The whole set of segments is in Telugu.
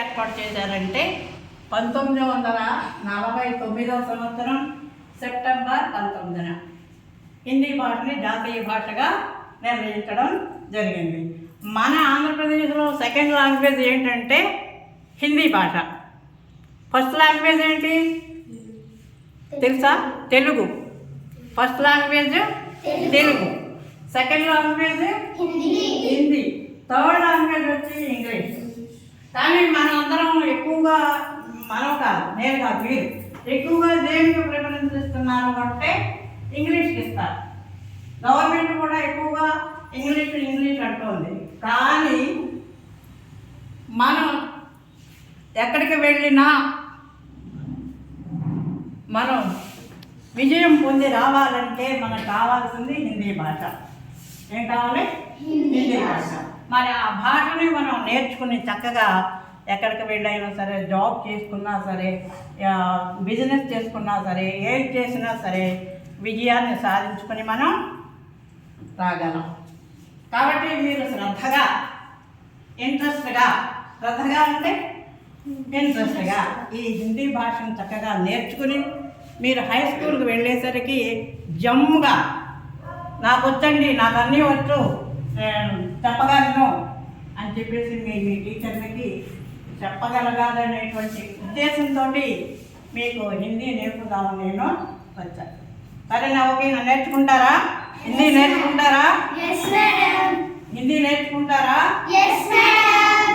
ఏర్పాటు చేశారంటే 1949 సంవత్సరం సెప్టెంబర్ 19న హిందీ భాషని జాతీయ భాషగా నిర్ణయించడం జరిగింది. మన ఆంధ్రప్రదేశ్లో సెకండ్ లాంగ్వేజ్ ఏంటంటే హిందీ భాష. ఫస్ట్ లాంగ్వేజ్ ఏంటి తెలుసా? Telugu. First language Telugu, second language Hindi, third language వచ్చి ఇంగ్లీష్. కానీ మనం అందరం ఎక్కువగా, మనం కాదు, నేను కాదు, మీరు ఎక్కువగా దేనికి ప్రిఫరెన్స్ ఇస్తున్నారు అంటే ఇంగ్లీష్కి ఇస్తారు. గవర్నమెంట్ కూడా ఎక్కువగా ఇంగ్లీష్ అంటుంది. కానీ మనం ఎక్కడికి వెళ్ళినా మనం విజయం పొంది రావాలంటే మనకు కావాల్సింది హిందీ భాష. ఏం కావాలి? హిందీ భాష. మరి ఆ భాషని మనం నేర్చుకుని చక్కగా ఎక్కడికి వెళ్ళైనా సరే, జాబ్ చేసుకున్నా సరే, బిజినెస్ చేసుకున్నా సరే, ఏం చేసినా సరే విజయాన్ని సాధించుకొని మనం రాగలం. కాబట్టి మీరు శ్రద్ధగా అంటే ఇంట్రెస్ట్గా ఈ హిందీ భాషను చక్కగా నేర్చుకుని మీరు హై స్కూల్కి వెళ్ళేసరికి జమ్ముగా నాకు వచ్చండి, నాకు అన్నీ వచ్చు, చెప్పగలను అని చెప్పేసి మీ టీచర్లకి చెప్పగలగాలనేటువంటి ఉద్దేశంతో మీకు హిందీ నేర్పుదామని నేను వచ్చాను. సరేనా? ఓకేనా? నేర్చుకుంటారా? హిందీ నేర్చుకుంటారా? హిందీ నేర్చుకుంటారా?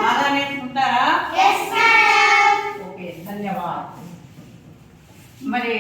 బాగా నేర్చుకుంటారా? ఓకే, ధన్యవాదాలు. మరి